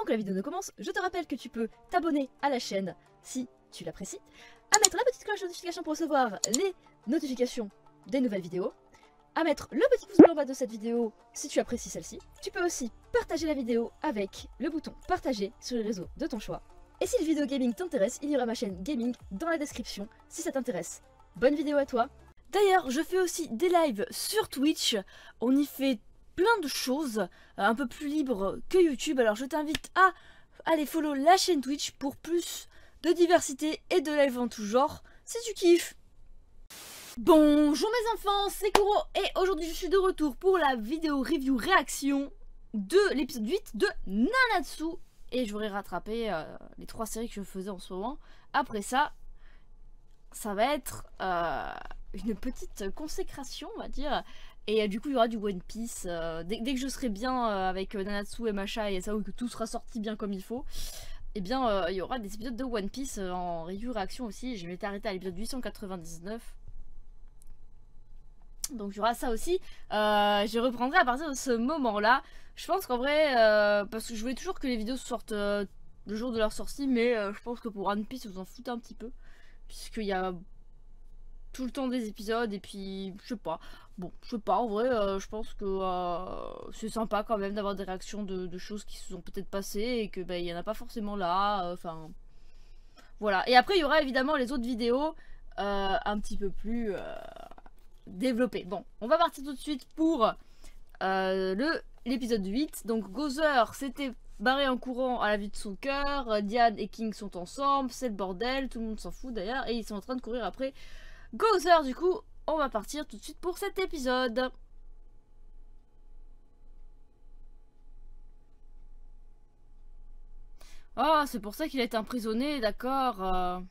Avant que la vidéo ne commence, je te rappelle que tu peux t'abonner à la chaîne si tu l'apprécies, à mettre la petite cloche de notification pour recevoir les notifications des nouvelles vidéos, à mettre le petit pouce bleu en bas de cette vidéo si tu apprécies celle-ci. Tu peux aussi partager la vidéo avec le bouton partager sur les réseaux de ton choix. Et si le vidéo gaming t'intéresse, il y aura ma chaîne gaming dans la description si ça t'intéresse. Bonne vidéo à toi. D'ailleurs, je fais aussi des lives sur Twitch. On y fait plein de choses un peu plus libres que YouTube. Alors je t'invite à aller follow la chaîne Twitch pour plus de diversité et de live en tout genre si tu kiffes. Bonjour mes enfants, c'est Kuro et aujourd'hui je suis de retour pour la vidéo review réaction de l'épisode 8 de Nanatsu. Et je voudrais rattraper les 3 séries que je faisais en ce moment. Après ça, ça va être une petite consécration, on va dire. Et du coup, il y aura du One Piece. Dès que je serai bien avec Nanatsu et Masha et Sao, que tout sera sorti bien comme il faut, et bien, il y aura des épisodes de One Piece en review réaction aussi. Je m'étais arrêtée à l'épisode 899. Donc il y aura ça aussi. Je reprendrai à partir de ce moment-là. Je pense qu'en vrai, parce que je voulais toujours que les vidéos sortent le jour de leur sortie, mais je pense que pour One Piece, vous en foutez un petit peu. Puisqu'il y a tout le temps des épisodes, et puis je sais pas. Bon, je sais pas, en vrai, je pense que c'est sympa quand même d'avoir des réactions de choses qui se sont peut-être passées, et que il y en a pas forcément là. Enfin, voilà. Et après, il y aura évidemment les autres vidéos un petit peu plus développées. Bon, on va partir tout de suite pour l'épisode 8. Donc Gozer s'était barré en courant à la vue de son cœur. Diane et King sont ensemble, c'est le bordel, tout le monde s'en fout d'ailleurs, et ils sont en train de courir après Gozer. Du coup, on va partir tout de suite pour cet épisode. Ah, c'est pour ça qu'il a été emprisonné, d'accord.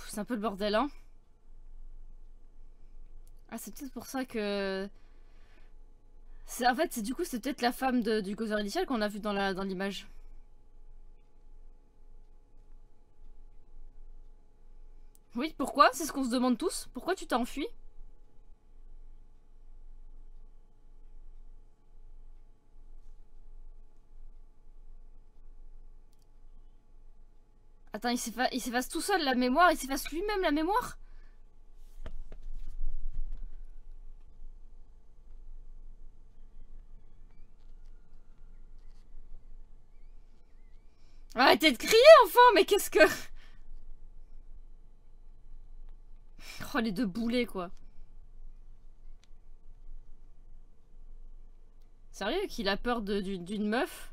C'est un peu le bordel, hein. Ah, c'est peut-être pour ça que... En fait, du coup, c'est peut-être la femme du Gozer initial qu'on a vu dans l'image. Oui, pourquoi? C'est ce qu'on se demande tous. Pourquoi tu t'es enfui? Attends, il s'efface tout seul la mémoire, il s'efface lui-même la mémoire? Arrêtez de crier, enfant, mais qu'est-ce que... Oh, les deux boulets, quoi. Sérieux qu'il a peur d'une meuf?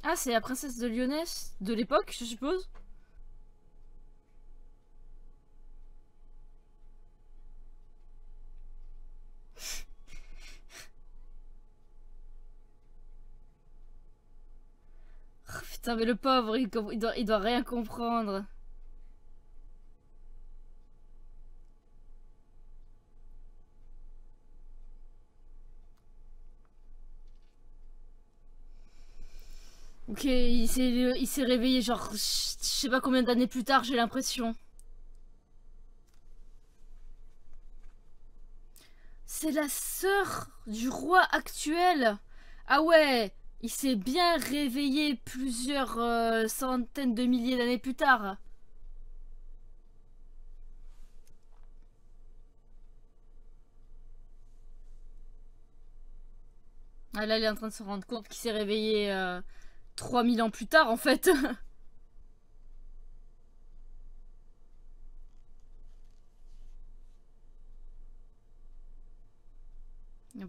Ah, c'est la princesse de Lyonesse de l'époque, je suppose? Oh, putain, mais le pauvre, il doit rien comprendre. Ok, il s'est réveillé genre, je sais pas combien d'années plus tard, j'ai l'impression. C'est la sœur du roi actuel. Ah ouais, il s'est bien réveillé plusieurs centaines de milliers d'années plus tard. Ah là, il est en train de se rendre compte qu'il s'est réveillé 3000 ans plus tard en fait.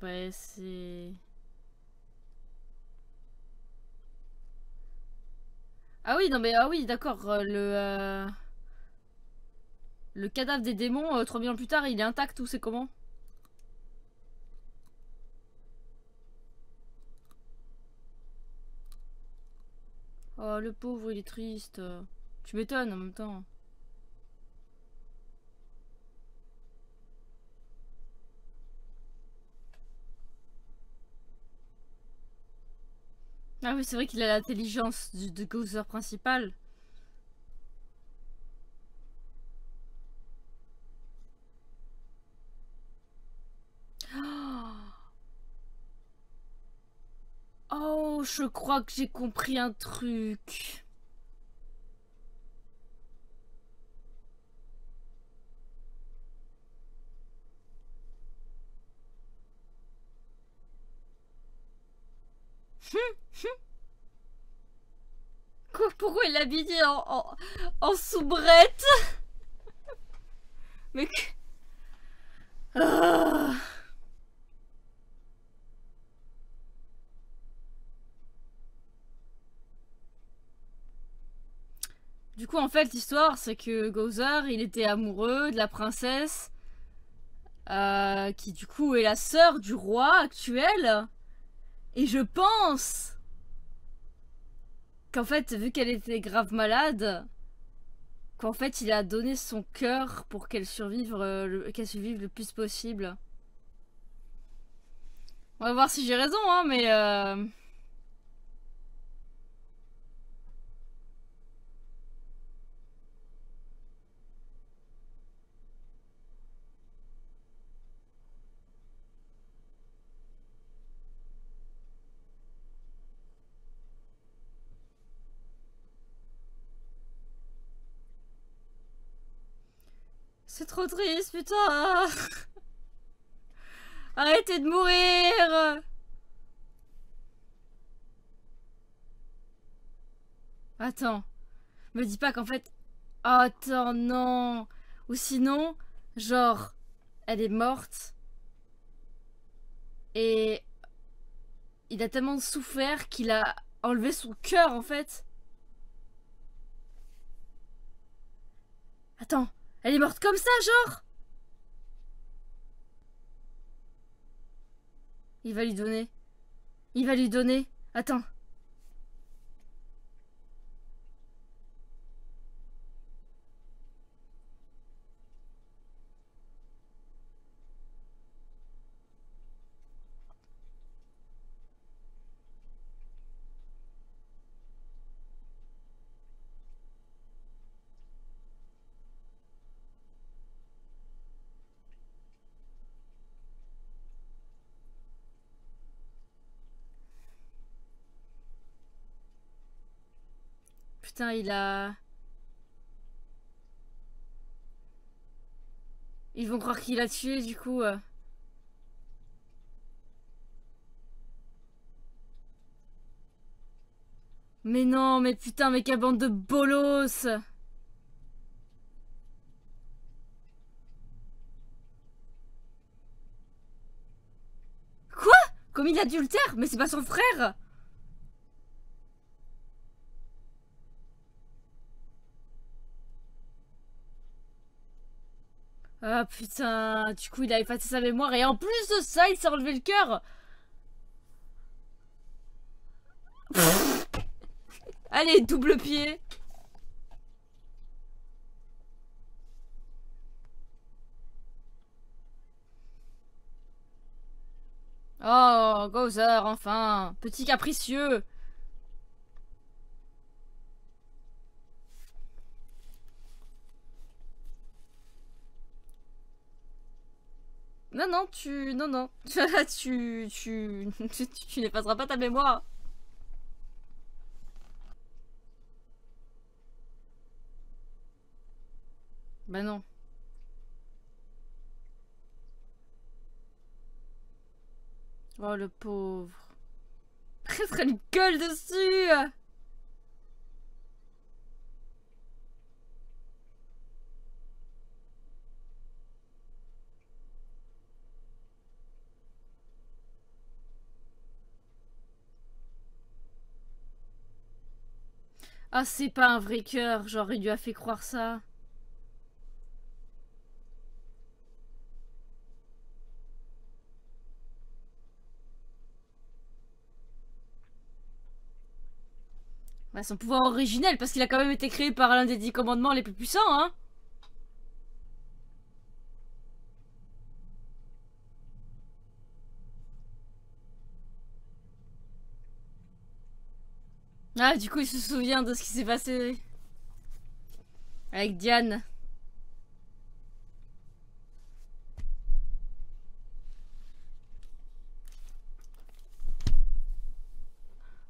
Ouais, c'est... Ah oui, non mais ah oui, d'accord, le cadavre des démons, 3000 ans plus tard, il est intact ou c'est comment? Oh, le pauvre, il est triste. Tu m'étonnes en même temps. Ah oui, c'est vrai qu'il a l'intelligence de Gozer principal. Oh, je crois que j'ai compris un truc. Quoi, pourquoi il l'a habillé en soubrette? Mais que... Ah. Du coup, en fait, l'histoire, c'est que Gozer, il était amoureux de la princesse, qui du coup est la sœur du roi actuel. Et je pense qu'en fait, vu qu'elle était grave malade, qu'en fait, il a donné son cœur pour qu'elle survive, qu'elle survive le plus possible. On va voir si j'ai raison, hein, mais... C'est trop triste, putain. Arrêtez de mourir. Attends, me dis pas qu'en fait... Attends, non. Ou sinon, genre, elle est morte et il a tellement souffert qu'il a enlevé son cœur en fait. Attends, elle est morte comme ça, genre? Il va lui donner. Il va lui donner. Attends. Putain, il a... Ils vont croire qu'il a tué du coup. Mais non, mais putain, mais quelle bande de bolos. Quoi? Commis d'adultère? Mais c'est pas son frère. Ah putain, du coup il a effacé sa mémoire et en plus de ça, il s'est enlevé le cœur. Allez, double pied. Oh, Gozer, enfin. Petit capricieux. Non, non, tu... Non, non. Tu n'effaceras pas ta mémoire. Bah non. Oh, le pauvre. Presque elle lui gueule dessus. Ah, c'est pas un vrai cœur. Genre, il lui a fait croire ça. Bah, son pouvoir originel, parce qu'il a quand même été créé par l'un des 10 commandements les plus puissants, hein. Ah, du coup, il se souvient de ce qui s'est passé avec Diane.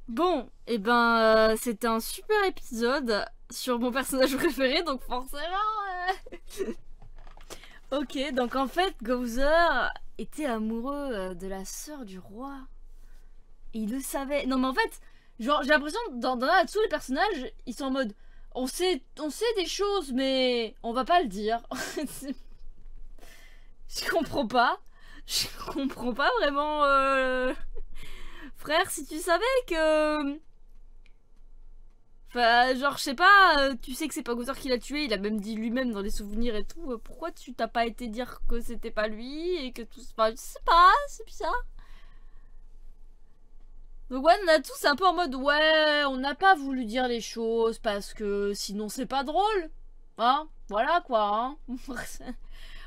Bon, et ben, c'était un super épisode sur mon personnage préféré, donc forcément... Ok, donc en fait, Gozer était amoureux de la sœur du roi. Et il le savait. Non mais en fait, genre, j'ai l'impression que dans Nanatsu, les personnages, ils sont en mode... On sait des choses, mais on va pas le dire. Je comprends pas. Je comprends pas vraiment... Frère, si tu savais que... Enfin, genre, je sais pas, tu sais que c'est pas Gozer qui l'a tué, il a même dit lui-même dans les souvenirs et tout, pourquoi tu t'as pas été dire que c'était pas lui et que tout... Enfin, je sais pas, c'est bizarre. Donc ouais, Natsu, c'est un peu en mode, ouais, on n'a pas voulu dire les choses parce que sinon c'est pas drôle. Hein? Voilà quoi, hein.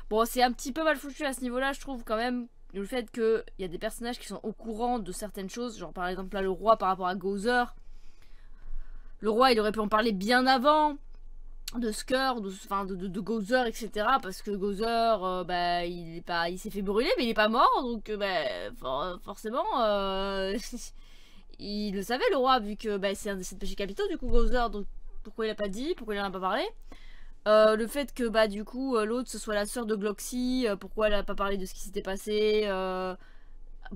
Bon, c'est un petit peu mal foutu à ce niveau-là, je trouve quand même. Le fait qu'il y a des personnages qui sont au courant de certaines choses, genre par exemple là le roi par rapport à Gozer. Le roi il aurait pu en parler bien avant de Skur, de Gozer, etc. Parce que Gozer, bah, il s'est fait brûler mais il est pas mort, donc forcément il le savait le roi vu que bah, c'est un des 7 péchés capitaux du coup Gozer, donc pourquoi il a pas dit, pourquoi il en a pas parlé. Le fait que bah du coup l'autre ce soit la sœur de Gloxy, pourquoi elle a pas parlé de ce qui s'était passé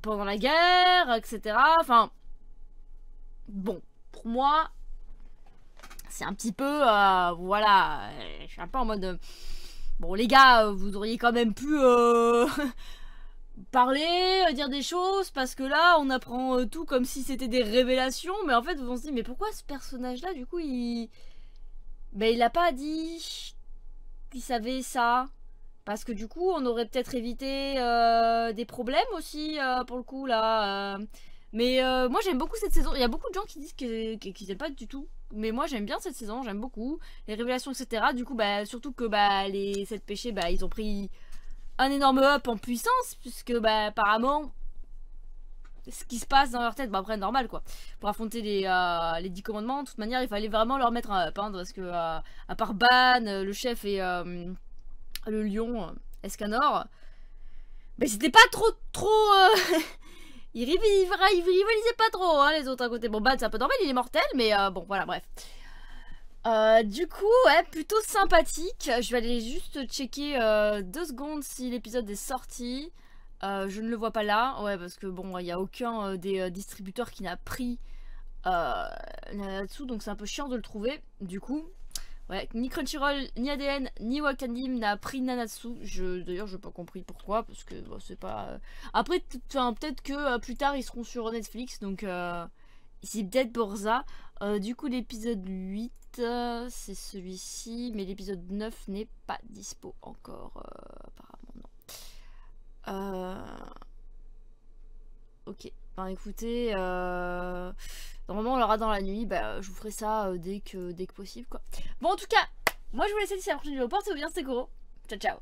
pendant la guerre, etc. Enfin bon, pour moi c'est un petit peu voilà, je suis un peu en mode bon les gars, vous auriez quand même pu parler, dire des choses, parce que là on apprend tout comme si c'était des révélations, mais en fait on se dit mais pourquoi ce personnage là du coup il a pas dit qu'il savait ça, parce que du coup on aurait peut-être évité des problèmes aussi pour le coup là. Mais moi j'aime beaucoup cette saison. Il y a beaucoup de gens qui disent qu'ils n'aiment pas du tout, mais moi j'aime bien cette saison, j'aime beaucoup les révélations, etc. Du coup bah surtout que bah les 7 péchés bah ils ont pris un énorme up en puissance, puisque bah apparemment ce qui se passe dans leur tête, bah après normal quoi, pour affronter les 10 commandements, de toute manière il fallait vraiment leur mettre un up hein, parce que à part Ban, le chef et le lion Escanor, mais c'était pas trop ils rivalisaient pas trop hein, les autres à côté. Bon Ban c'est un peu normal, il est mortel, mais bon voilà bref. Du coup ouais, plutôt sympathique. Je vais aller juste checker 2 secondes si l'épisode est sorti. Je ne le vois pas là, ouais, parce que bon, il n'y a aucun des distributeurs qui n'a pris là-dessous, donc c'est un peu chiant de le trouver. Du coup, ouais, ni Crunchyroll, ni ADN, ni Wakanim n'a pris Nanatsu. D'ailleurs, je n'ai pas compris pourquoi, parce que bon, c'est pas. Après, peut-être que plus tard ils seront sur Netflix, donc c'est peut-être pour ça. Du coup, l'épisode 8, c'est celui-ci, mais l'épisode 9 n'est pas dispo encore, apparemment. Ok, ben écoutez, normalement on l'aura dans la nuit, bah je vous ferai ça dès que possible quoi. Bon en tout cas, moi je vous laisse ici à la prochaine vidéo, portez-vous bien, c'était Koro, ciao ciao.